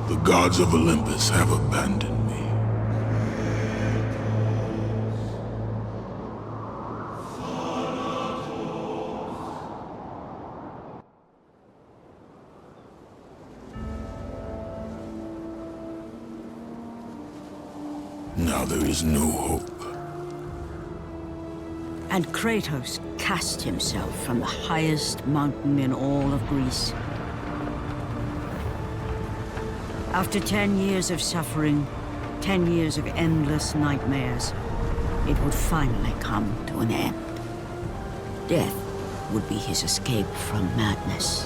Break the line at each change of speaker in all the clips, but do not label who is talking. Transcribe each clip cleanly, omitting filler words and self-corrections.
The gods of Olympus have abandoned me. Now there is no hope.
And Kratos cast himself from the highest mountain in all of Greece. After 10 years of suffering, 10 years of endless nightmares, it would finally come to an end. Death would be his escape from madness.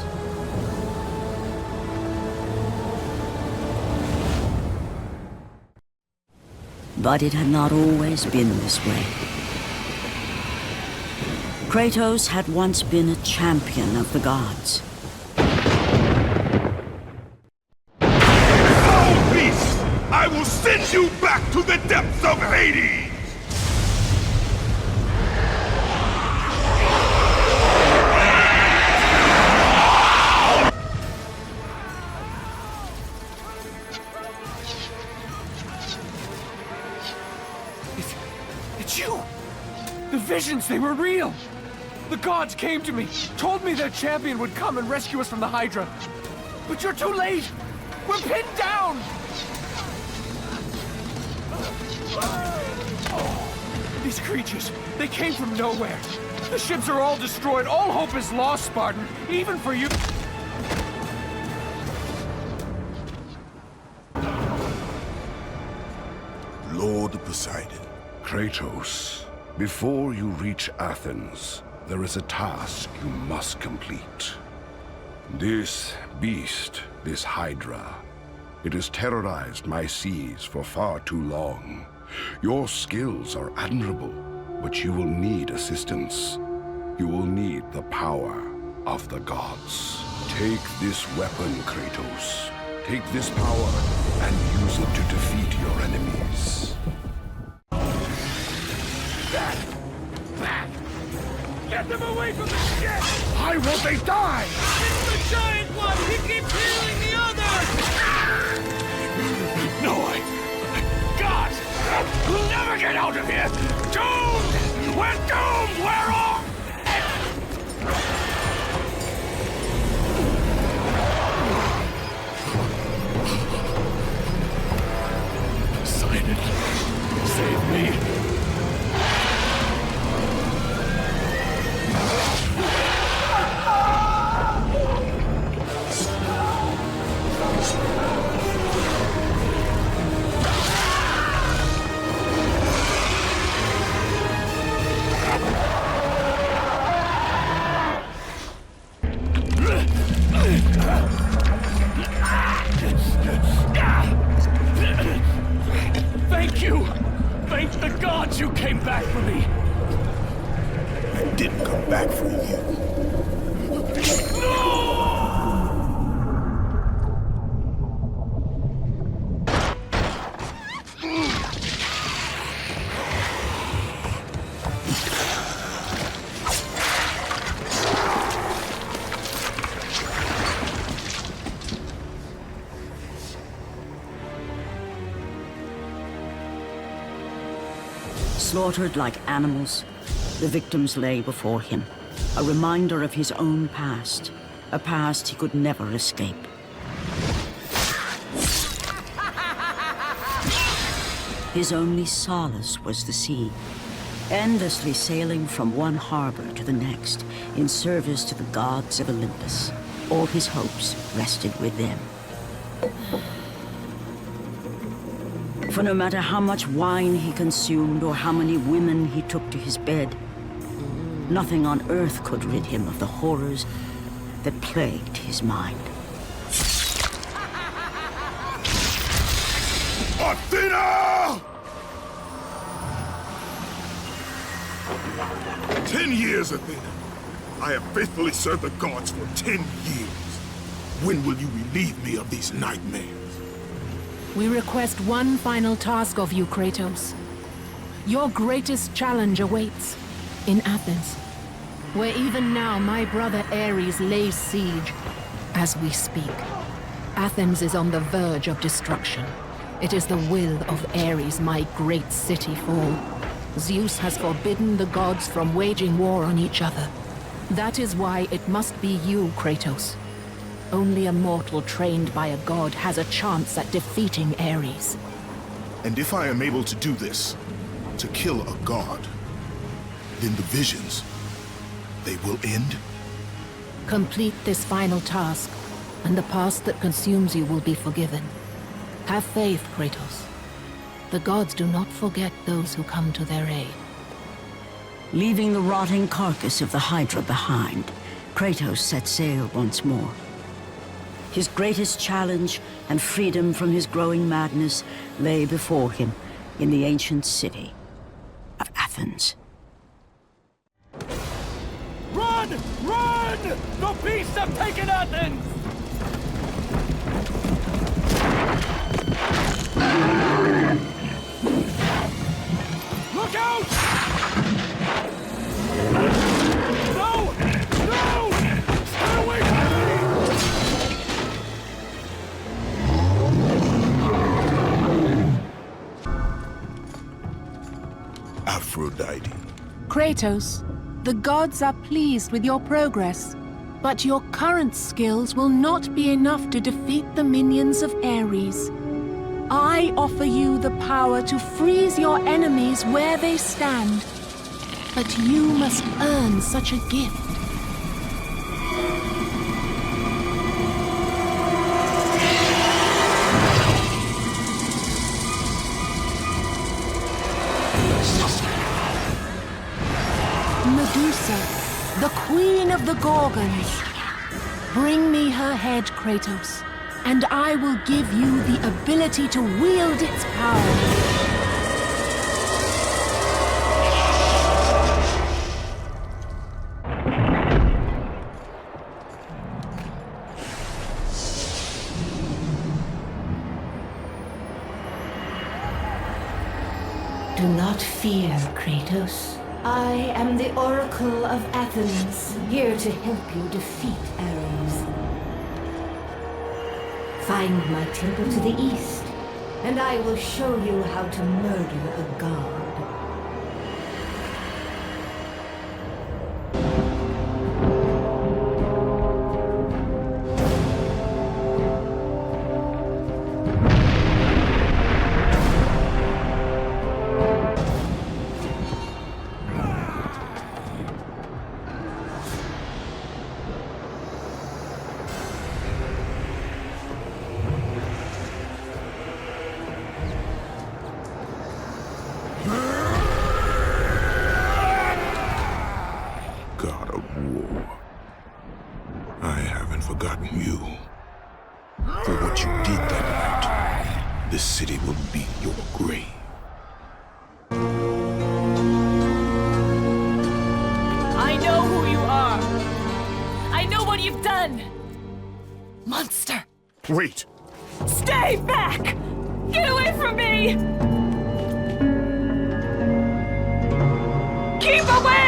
But it had not always been this way. Kratos had once been a champion of the gods.
Foul beast! I will send you back to the depths of Hades!
It's you! The visions, they were real! The gods came to me, told me their champion would come and rescue us from the Hydra. But you're too late! We're pinned down! Oh, these creatures, they came from nowhere. The ships are all destroyed. All hope is lost, Spartan. Even for you.
Lord Poseidon.
Kratos, before you reach Athens, there is a task you must complete. This beast, this Hydra, it has terrorized my seas for far too long. Your skills are admirable, but you will need assistance. You will need the power of the gods. Take this weapon, Kratos. Take this power and use it to defeat your enemies.
Back! Get them away from the ship!
Why won't they die?
It's the giant one! He keeps healing the others! No, God! We'll never get out of here! Doomed! We're doomed! We're off! Poseidon, save me! Thank you! Thank the gods you came back for me!
I didn't come back for you.
No!
Slaughtered like animals, the victims lay before him, a reminder of his own past, a past he could never escape. His only solace was the sea, endlessly sailing from one harbor to the next in service to the gods of Olympus. All his hopes rested with them. For no matter how much wine he consumed or how many women he took to his bed, nothing on earth could rid him of the horrors that plagued his mind.
Athena! 10 years, Athena. I have faithfully served the gods for 10 years. When will you relieve me of these nightmares?
We request one final task of you, Kratos. Your greatest challenge awaits in Athens, where even now my brother Ares lays siege as we speak. Athens is on the verge of destruction. It is the will of Ares my great city fall. Zeus has forbidden the gods from waging war on each other. That is why it must be you, Kratos. Only a mortal trained by a god has a chance at defeating Ares.
And if I am able to do this, to kill a god, then the visions, they will end?
Complete this final task, and the past that consumes you will be forgiven. Have faith, Kratos. The gods do not forget those who come to their aid.
Leaving the rotting carcass of the Hydra behind, Kratos set sail once more. His greatest challenge and freedom from his growing madness lay before him in the ancient city of Athens.
Run! Run! The beasts have taken Athens! Look out! No! No! Stay away from me!
Aphrodite.
Kratos, the gods are pleased with your progress, but your current skills will not be enough to defeat the minions of Ares. I offer you the power to freeze your enemies where they stand, but you must earn such a gift. Medusa, the queen of the Gorgons. Bring me her head, Kratos, and I will give you the ability to wield its power.
Do not fear, Kratos. I am the Oracle of Athens, here to help you defeat Ares. Find my temple to the east, and I will show you how to murder a god.
God of war. I haven't forgotten you. For what you did that night, this city will be your grave.
I know who you are. I know what you've done. Monster.
Wait!
Stay back! Get away from me! Keep away!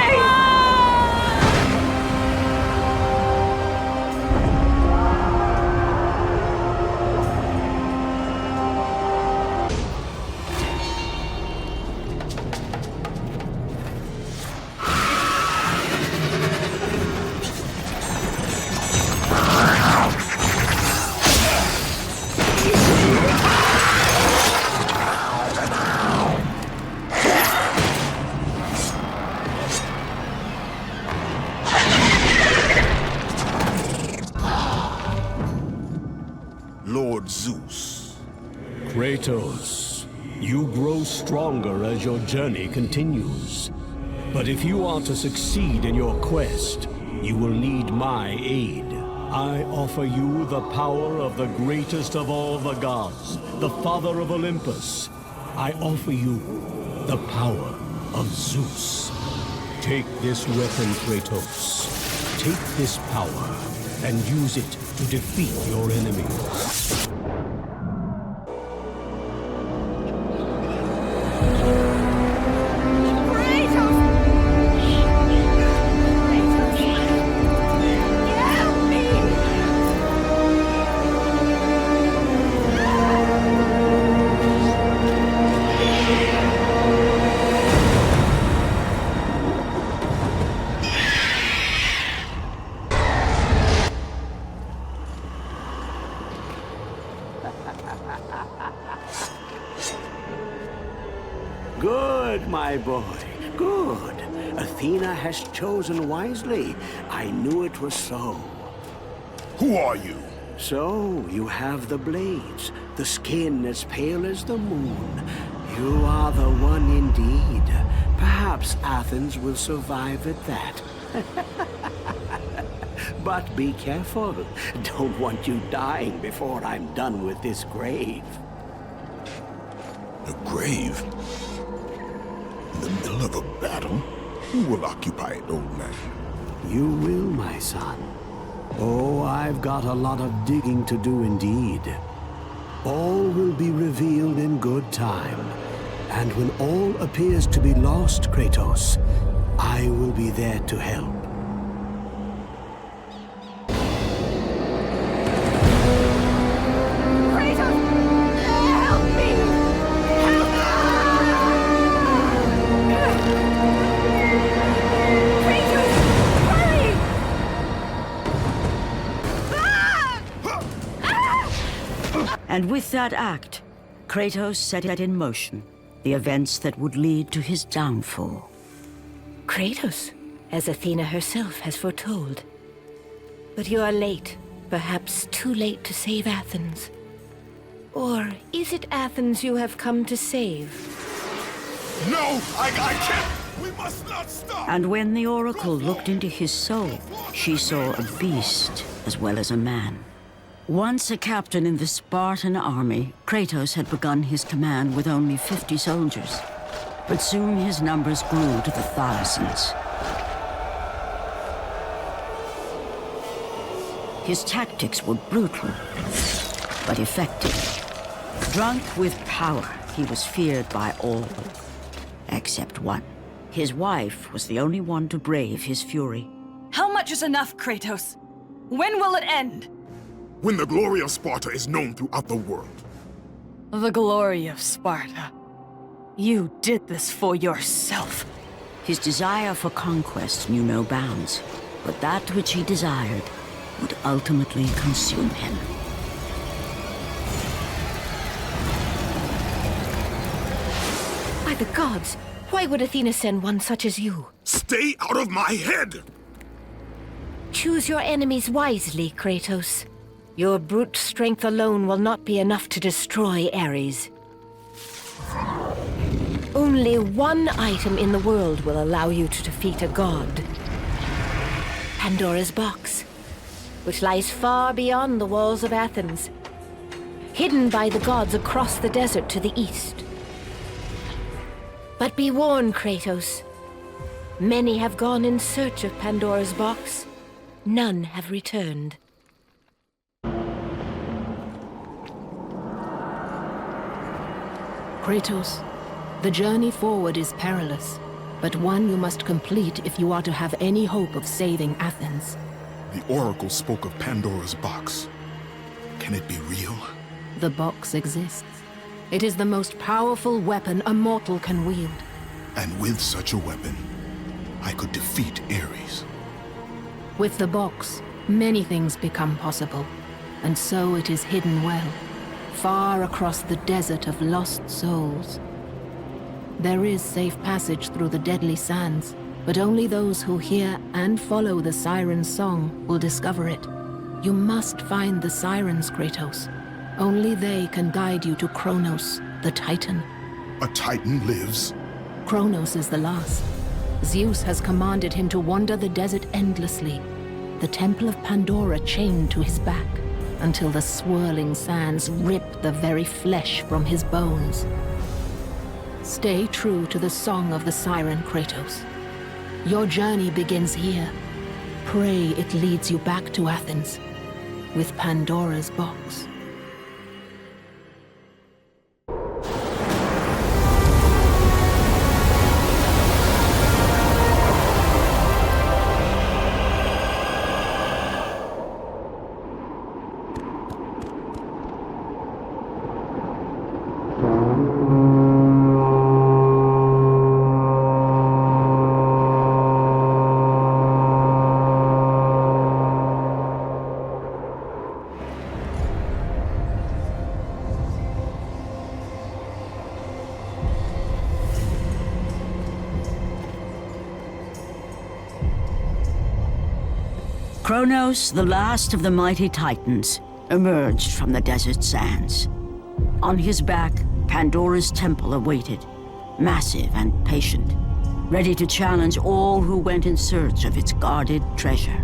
Lord Zeus.
Kratos, you grow stronger as your journey continues. But if you are to succeed in your quest, you will need my aid. I offer you the power of the greatest of all the gods, the father of Olympus. I offer you the power of Zeus. Take this weapon, Kratos. Take this power and use it to defeat your enemies. Good, my boy. Good. Athena has chosen wisely. I knew it was so.
Who are you?
So, you have the blades, the skin as pale as the moon. You are the one indeed. Perhaps Athens will survive at that. But be careful. Don't want you dying before I'm done with this grave.
A grave? In the middle of a battle? Who will occupy it, old man?
You will, my son. Oh, I've got a lot of digging to do indeed. All will be revealed in good time. And when all appears to be lost, Kratos, I will be there to help.
And with that act, Kratos set it in motion, the events that would lead to his downfall.
Kratos, as Athena herself has foretold. But you are late, perhaps too late to save Athens. Or is it Athens you have come to save?
No! I can't! We must not stop!
And when the Oracle looked into his soul, she saw a beast as well as a man. Once a captain in the Spartan army, Kratos had begun his command with only 50 soldiers. But soon his numbers grew to the thousands. His tactics were brutal, but effective. Drunk with power, he was feared by all, except one. His wife was the only one to brave his fury.
How much is enough, Kratos? When will it end?
When the glory of Sparta is known throughout the world.
The glory of Sparta. You did this for yourself.
His desire for conquest knew no bounds, but that which he desired would ultimately consume him.
By the gods, why would Athena send one such as you?
Stay out of my head!
Choose your enemies wisely, Kratos. Your brute strength alone will not be enough to destroy Ares. Only one item in the world will allow you to defeat a god. Pandora's box, which lies far beyond the walls of Athens, hidden by the gods across the desert to the east. But be warned, Kratos. Many have gone in search of Pandora's box. None have returned.
Kratos, the journey forward is perilous, but one you must complete if you are to have any hope of saving Athens.
The Oracle spoke of Pandora's box. Can it be real?
The box exists. It is the most powerful weapon a mortal can wield.
And with such a weapon, I could defeat Ares.
With the box, many things become possible, and so it is hidden well, far across the desert of lost souls. There is safe passage through the deadly sands, but only those who hear and follow the siren's song will discover it. You must find the sirens, Kratos. Only they can guide you to Kronos, the Titan.
A Titan lives?
Kronos is the last. Zeus has commanded him to wander the desert endlessly, the temple of Pandora chained to his back, until the swirling sands rip the very flesh from his bones. Stay true to the song of the siren, Kratos. Your journey begins here. Pray it leads you back to Athens, with Pandora's box.
Kronos, the last of the mighty Titans, emerged from the desert sands. On his back, Pandora's temple awaited, massive and patient, ready to challenge all who went in search of its guarded treasure.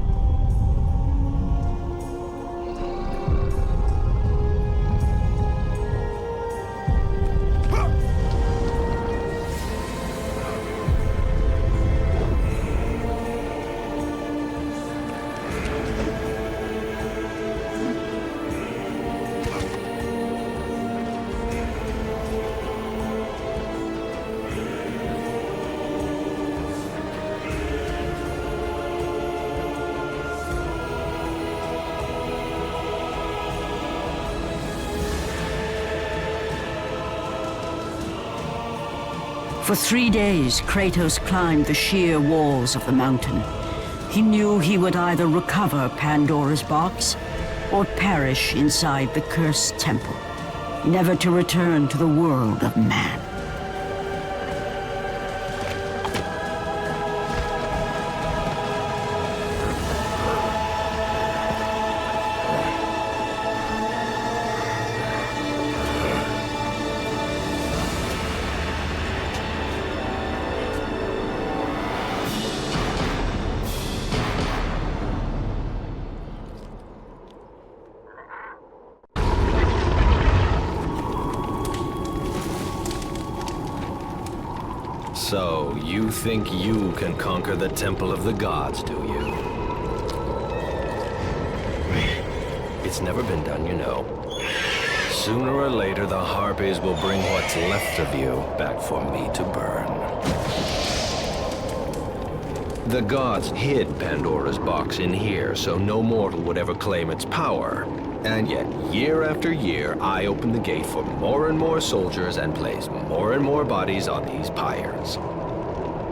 For 3 days, Kratos climbed the sheer walls of the mountain. He knew he would either recover Pandora's box or perish inside the cursed temple, never to return to the world of man.
So, you think you can conquer the Temple of the Gods, do you? It's never been done, you know. Sooner or later, the Harpies will bring what's left of you back for me to burn. The gods hid Pandora's box in here, so no mortal would ever claim its power. And yet, year after year, I open the gate for more and more soldiers and place more and more bodies on these pyres.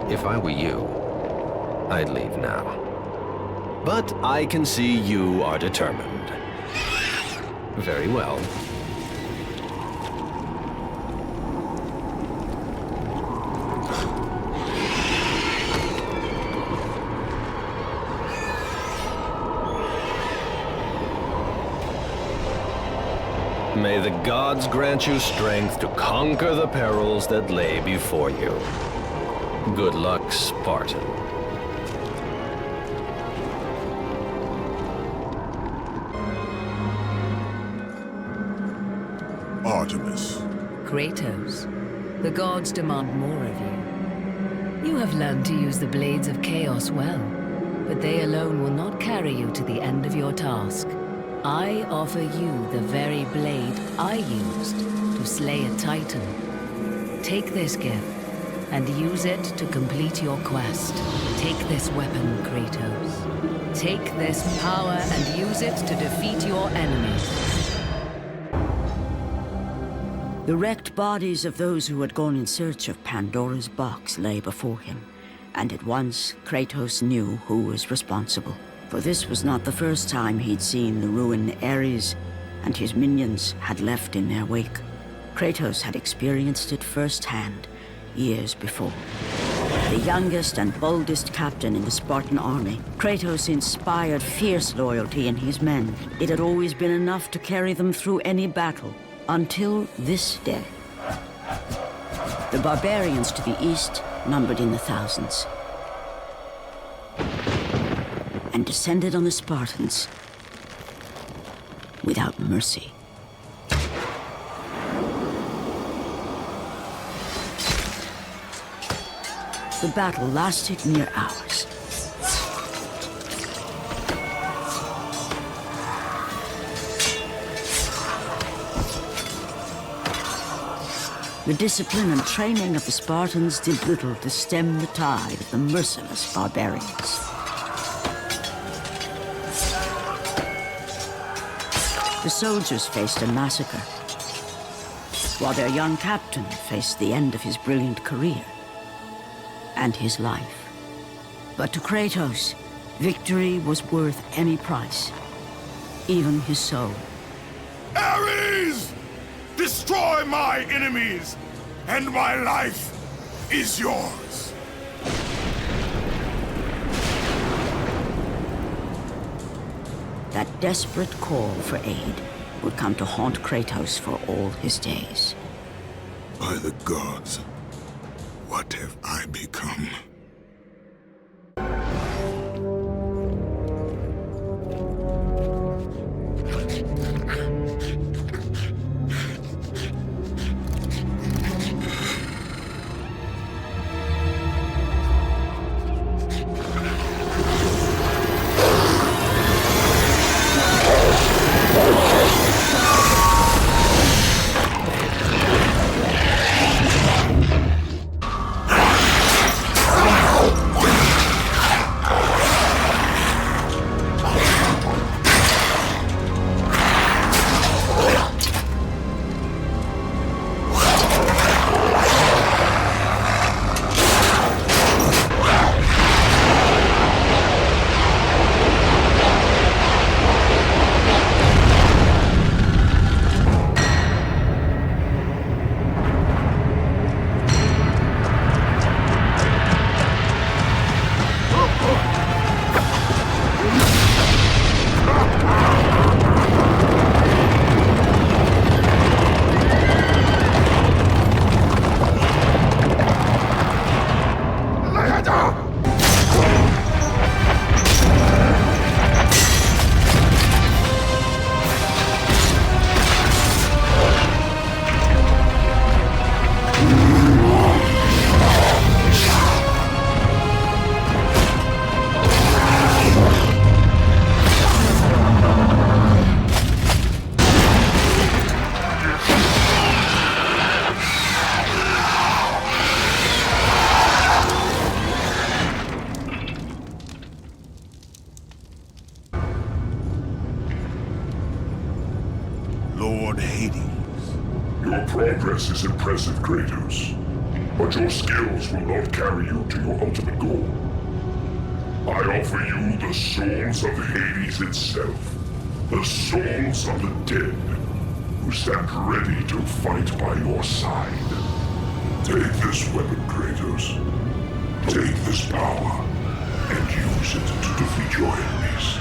If I were you, I'd leave now. But I can see you are determined. Very well. May the gods grant you strength to conquer the perils that lay before you. Good luck, Spartan.
Artemis.
Kratos, the gods demand more of you. You have learned to use the blades of chaos well, but they alone will not carry you to the end of your task. I offer you the very blade I used to slay a Titan. Take this gift and use it to complete your quest. Take this weapon, Kratos. Take this power and use it to defeat your enemies.
The wrecked bodies of those who had gone in search of Pandora's box lay before him, and at once Kratos knew who was responsible. For this was not the first time he'd seen the ruin Ares and his minions had left in their wake. Kratos had experienced it firsthand, years before. The youngest and boldest captain in the Spartan army, Kratos inspired fierce loyalty in his men. It had always been enough to carry them through any battle, until this day. The barbarians to the east numbered in the thousands, and descended on the Spartans without mercy. The battle lasted near hours. The discipline and training of the Spartans did little to stem the tide of the merciless barbarians. The soldiers faced a massacre, while their young captain faced the end of his brilliant career and his life. But to Kratos, victory was worth any price, even his soul.
Ares! Destroy my enemies, and my life is yours.
that desperate call for aid would come to haunt Kratos for all his days.
By the gods, what have I become?
Lord Hades.
Your progress is impressive, Kratos. But your skills will not carry you to your ultimate goal. I offer you the souls of Hades itself. The souls of the dead, who stand ready to fight by your side. Take this weapon, Kratos. Take this power, and use it to defeat your enemies.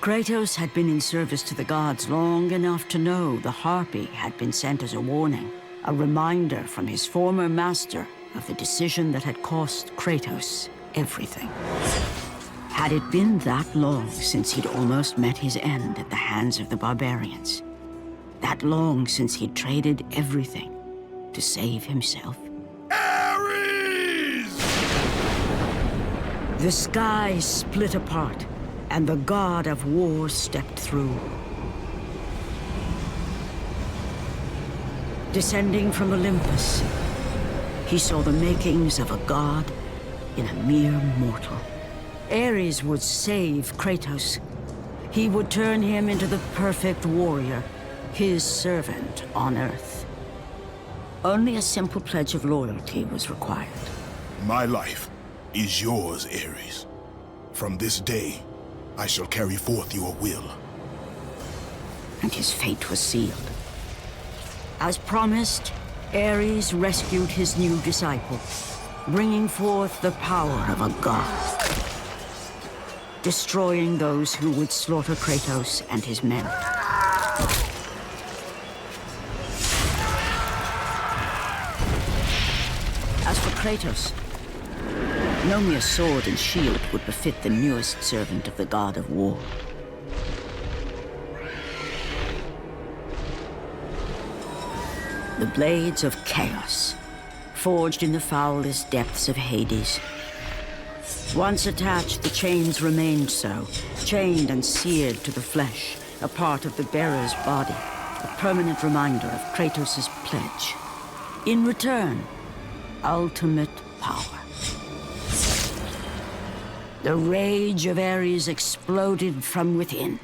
Kratos had been in service to the gods long enough to know the Harpy had been sent as a warning, a reminder from his former master of the decision that had cost Kratos everything. Had it been that long since he'd almost met his end at the hands of the barbarians? That long since he'd traded everything to save himself?
Ares!
The sky split apart, and the god of war stepped through. Descending from Olympus, he saw the makings of a god in a mere mortal. Ares would save Kratos. He would turn him into the perfect warrior, his servant on Earth. Only a simple pledge of loyalty was required.
My life is yours, Ares. From this day, I shall carry forth your will.
And his fate was sealed. As promised, Ares rescued his new disciple, bringing forth the power of a god. destroying those who would slaughter Kratos and his men. As for Kratos, no mere sword and shield would befit the newest servant of the god of war. The blades of chaos, forged in the foulest depths of Hades. Once attached, the chains remained so, chained and seared to the flesh, a part of the bearer's body, a permanent reminder of Kratos' pledge. In return, ultimate power. The rage of Ares exploded from within.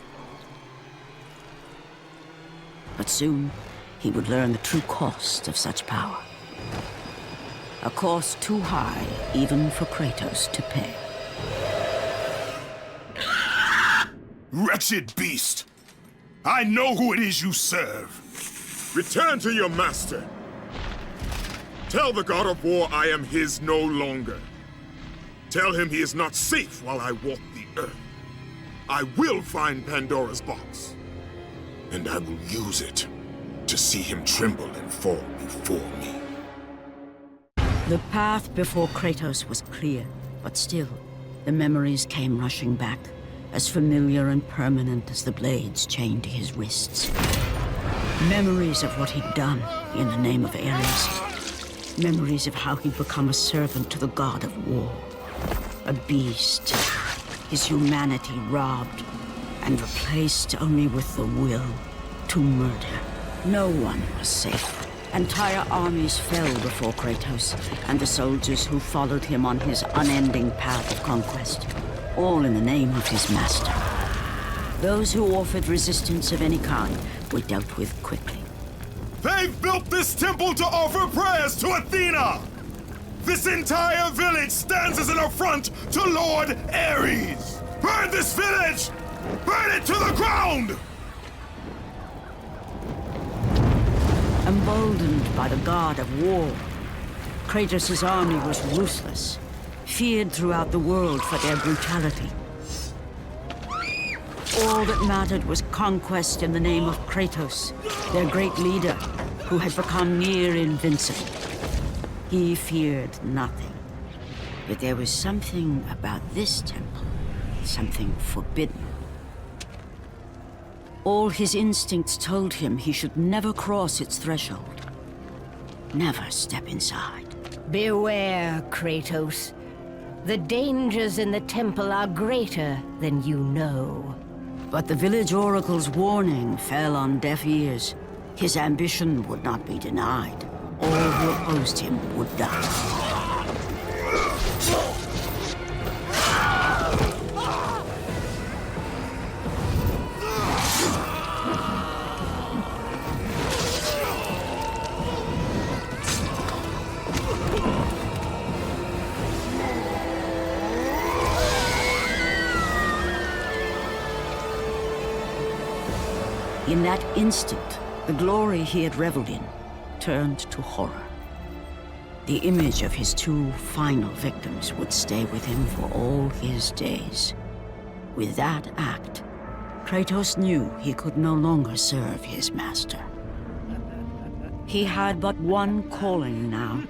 But soon, he would learn the true cost of such power. A cost too high even for Kratos to pay.
Wretched beast! I know who it is you serve!
Return to your master. Tell the god of war I am his no longer. Tell him he is not safe while I walk the earth. I will find Pandora's box. And I will use it to see him tremble and fall before me.
The path before Kratos was clear, but still, the memories came rushing back, as familiar and permanent as the blades chained to his wrists. Memories of what he'd done in the name of Ares. Memories of how he'd become a servant to the god of war. A beast, his humanity robbed and replaced only with the will to murder. No one was safe. Entire armies fell before Kratos and the soldiers who followed him on his unending path of conquest, all in the name of his master. Those who offered resistance of any kind were dealt with quickly.
They've built this temple to offer prayers to Athena! This entire village stands as an affront to Lord Ares! Burn this village! Burn it to the ground!
Emboldened by the god of war, Kratos' army was ruthless, feared throughout the world for their brutality. All that mattered was conquest in the name of Kratos, their great leader, who had become near invincible. He feared nothing. But there was something about this temple, something forbidden. All his instincts told him he should never cross its threshold. Never step inside.
Beware, Kratos. The dangers in the temple are greater than you know.
But the village oracle's warning fell on deaf ears. His ambition would not be denied. All who opposed him would die. In that instant, the glory he had reveled in turned to horror. The image of his two final victims would stay with him for all his days. With that act, Kratos knew he could no longer serve his master. He had but one calling now,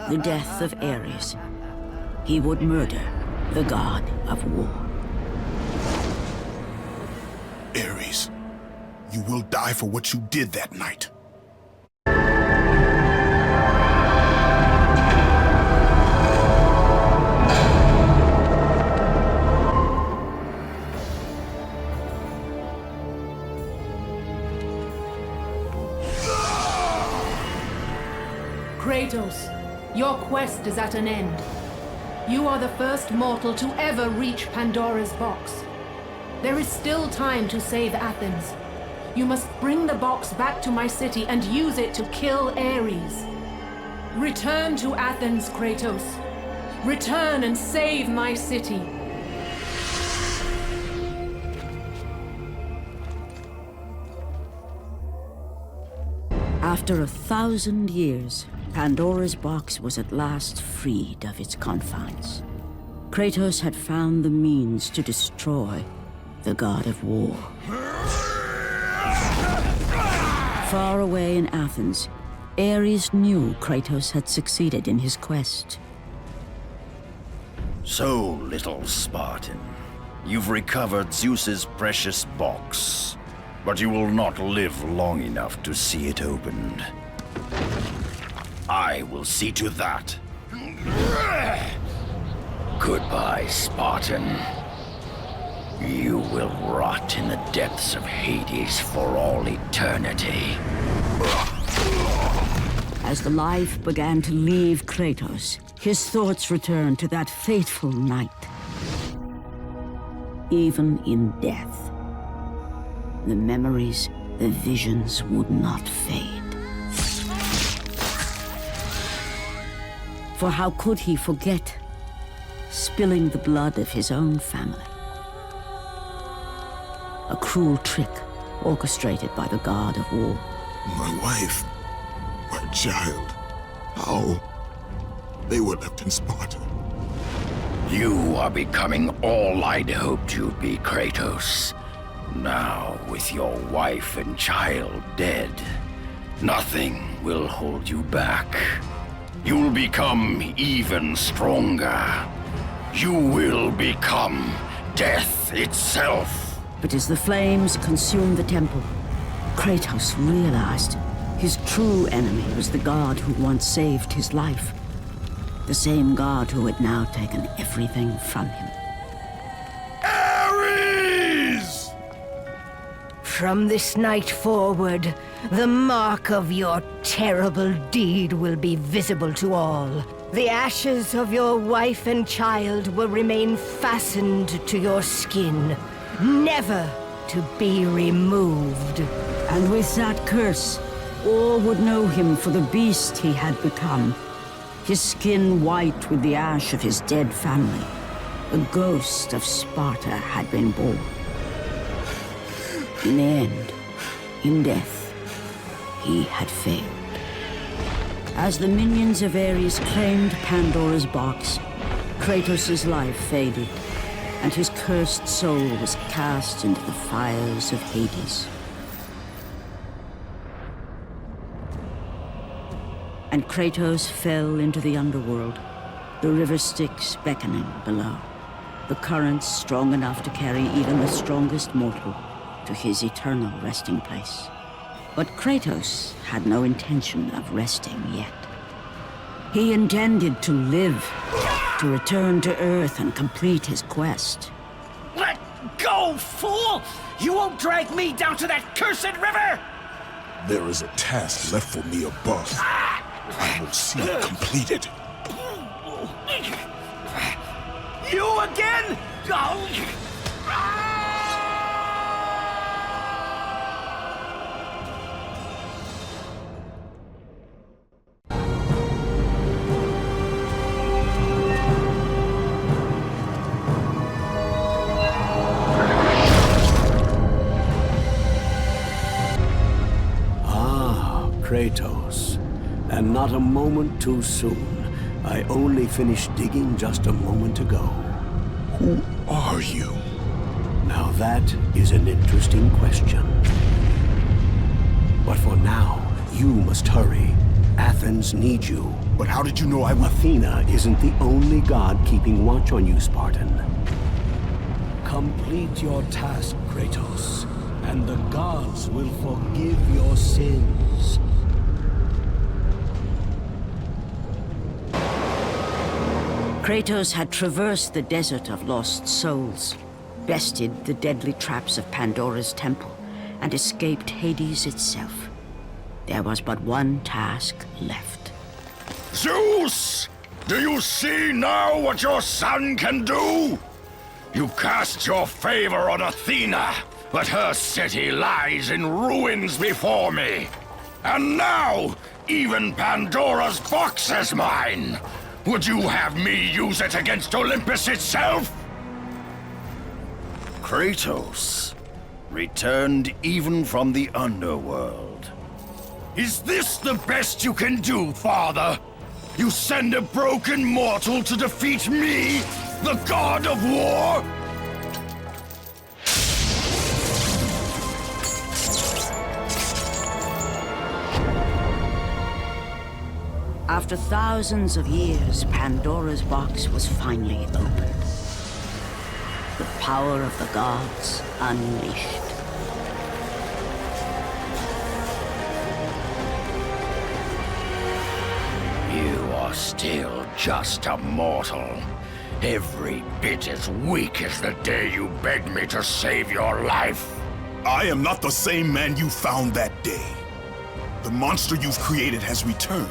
the death of Ares. He would murder the god of war.
Ares, you will die for what you did that night.
Kratos, your quest is at an end. You are the first mortal to ever reach Pandora's box. There is still time to save Athens. You must bring the box back to my city and use it to kill Ares. Return to Athens, Kratos. Return and save my city.
After 1,000 years, Pandora's box was at last freed of its confines. Kratos had found the means to destroy the god of war. Far away in Athens, Ares knew Kratos had succeeded in his quest.
So, little Spartan, you've recovered Zeus's precious box, but you will not live long enough to see it opened. I will see to that. Goodbye, Spartan. You will rot in the depths of Hades for all eternity.
As the life began to leave Kratos, his thoughts returned to that fateful night. Even in death, the memories, the visions would not fade. For how could he forget spilling the blood of his own family? A cruel trick orchestrated by the god of war.
My wife, my child, how? They were left in Sparta.
You are becoming all I'd hoped you'd be, Kratos. Now, with your wife and child dead, nothing will hold you back. You'll become even stronger. You will become death itself.
But as the flames consumed the temple, Kratos realized his true enemy was the god who once saved his life. The same god who had now taken everything from him.
Ares!
From this night forward, the mark of your terrible deed will be visible to all. The ashes of your wife and child will remain fastened to your skin, never to be removed.
And with that curse, all would know him for the beast he had become. His skin white with the ash of his dead family. The ghost of Sparta had been born. In the end, in death, he had failed. As the minions of Ares claimed Pandora's box, Kratos' life faded, and his cursed soul was cast into the fires of Hades. And Kratos fell into the underworld, the river Styx beckoning below, the currents strong enough to carry even the strongest mortal to his eternal resting place. But Kratos had no intention of resting yet. He intended to live, to return to Earth and complete his quest.
Let go, fool! You won't drag me down to that cursed river!
There is a task left for me above. I will see it completed.
You again?
Kratos. And not a moment too soon. I only finished digging just a moment ago.
Who are you?
Now that is an interesting question. But for now, you must hurry. Athens needs you.
But how did you know I would...
Athena isn't the only god keeping watch on you, Spartan. Complete your task, Kratos, and the gods will forgive your sins.
Kratos had traversed the desert of lost souls, bested the deadly traps of Pandora's temple, and escaped Hades itself. There was but one task left.
Zeus! Do you see now what your son can do? You cast your favor on Athena, but her city lies in ruins before me. And now, even Pandora's box is mine! Would you have me use it against Olympus itself? Kratos, returned even from the underworld. Is this the best you can do, father? You send a broken mortal to defeat me? the god of war?
After thousands of years, Pandora's box was finally opened. The power of the gods unleashed.
You are still just a mortal. Every bit as weak as the day you begged me to save your life.
I am not the same man you found that day. The monster you've created has returned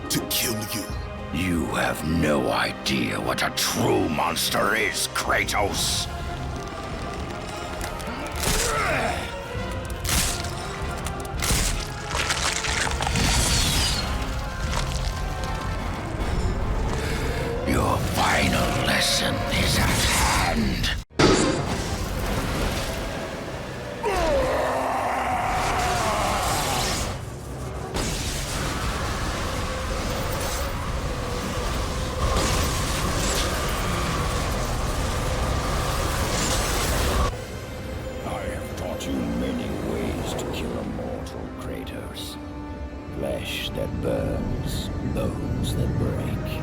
to kill you.
You have no idea what a true monster is, Kratos. Your final lesson is at hand. Flesh that burns, bones that break.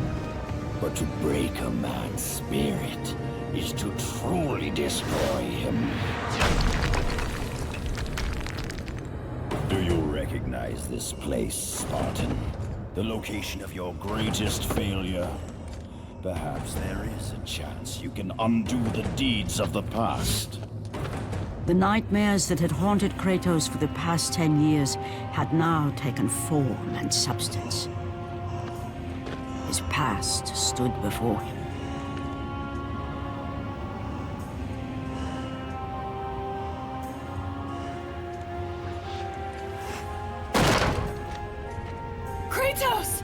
But to break a man's spirit is to truly destroy him.
Do you recognize this place, Spartan? The location of your greatest failure? Perhaps there is a chance you can undo the deeds of the past.
The nightmares that had haunted Kratos for the past 10 years had now taken form and substance. His past stood before him.
Kratos!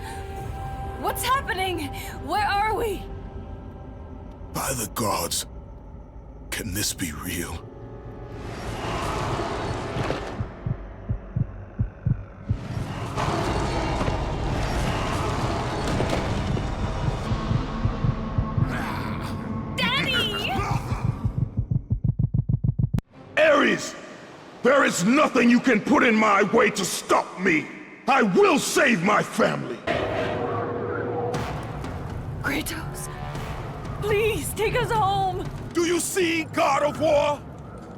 What's happening? Where are we?
By the gods, can this be real? There is nothing you can put in my way to stop me! I will save my family!
Kratos, please take us home!
Do you see, God of War?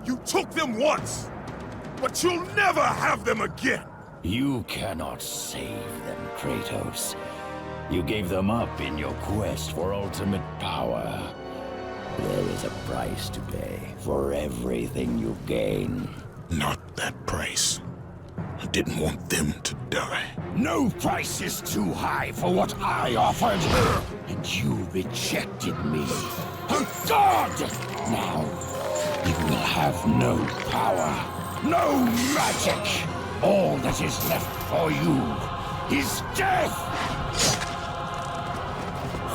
You took them once, but you'll never have them again!
You cannot save them, Kratos. You gave them up in your quest for ultimate power. There is a price to pay for everything you gain.
Not that price. I didn't want them to die.
No price is too high for what I offered, and you rejected me. A god! Now, you will have no power, no magic. All that is left for you is death!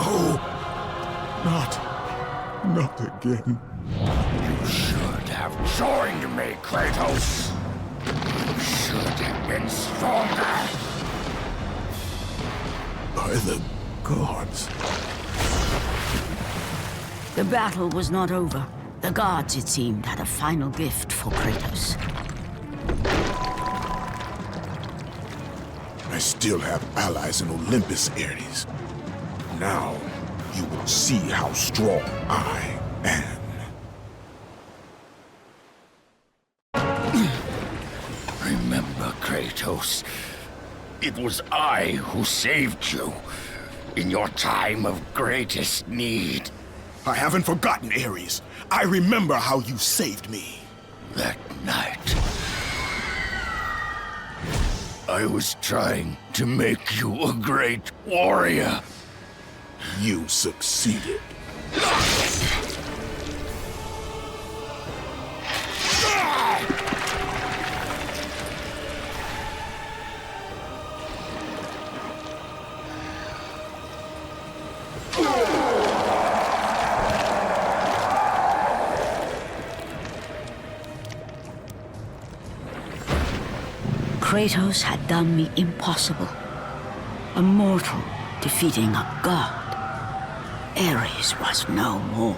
Oh, not again.
You should have joined me, Kratos. You should have been stronger.
By the gods.
The battle was not over. The gods, it seemed, had a final gift for Kratos.
I still have allies in Olympus, Ares. Now, you will see how strong I am.
Remember, Kratos, it was I who saved you in your time of greatest need.
I haven't forgotten, Ares. I remember how you saved me.
That night, I was trying to make you a great warrior.
You succeeded.
Kratos had done the impossible. A mortal defeating a god. Ares was no more.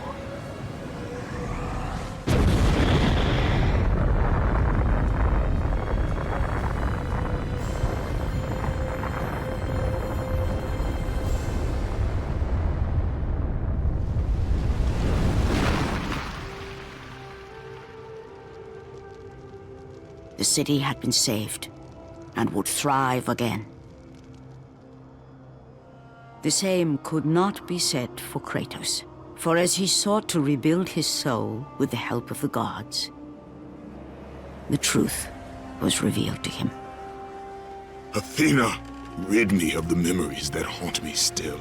The city had been saved, and would thrive again. The same could not be said for Kratos, for as he sought to rebuild his soul with the help of the gods, the truth was revealed to him.
Athena, rid me of the memories that haunt me still.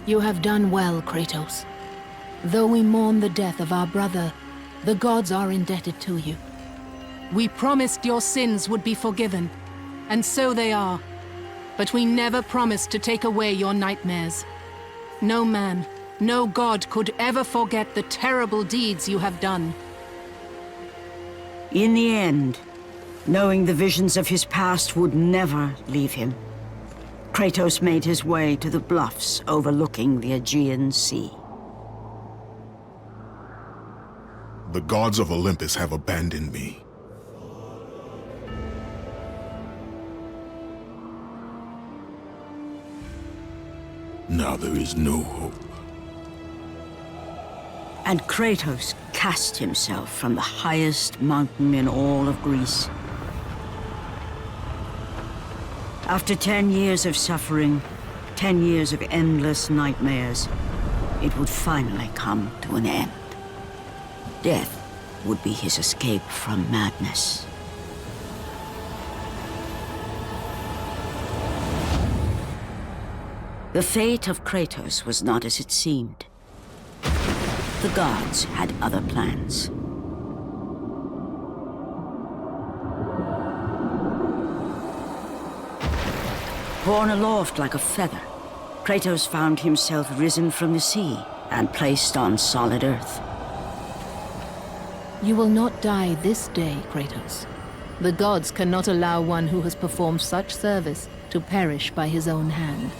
You have done well, Kratos. Though we mourn the death of our brother, the gods are indebted to you. We promised your sins would be forgiven, and so they are. But we never promised to take away your nightmares. No man, no god could ever forget the terrible deeds you have done.
In the end, knowing the visions of his past would never leave him, Kratos made his way to the bluffs overlooking the Aegean Sea.
The gods of Olympus have abandoned me. Now there is no hope.
And Kratos cast himself from the highest mountain in all of Greece. After 10 years of suffering, 10 years of endless nightmares, it would finally come to an end. Death would be his escape from madness. The fate of Kratos was not as it seemed. The gods had other plans. Borne aloft like a feather, Kratos found himself risen from the sea and placed on solid earth.
You will not die this day, Kratos. The gods cannot allow one who has performed such service to perish by his own hand.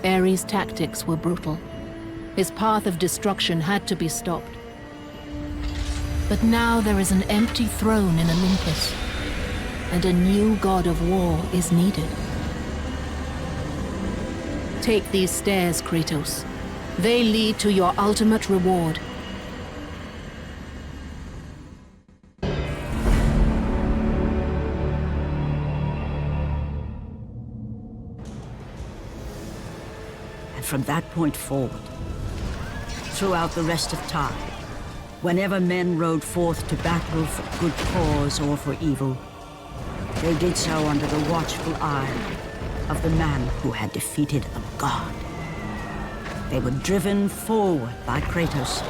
Ares' tactics were brutal. His path of destruction had to be stopped. But now there is an empty throne in Olympus, and a new god of war is needed. Take these stairs, Kratos. They lead to your ultimate reward.
From that point forward, throughout the rest of time, whenever men rode forth to battle for good cause or for evil, they did so under the watchful eye of the man who had defeated a god. They were driven forward by Kratos,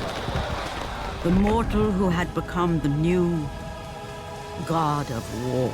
the mortal who had become the new god of war.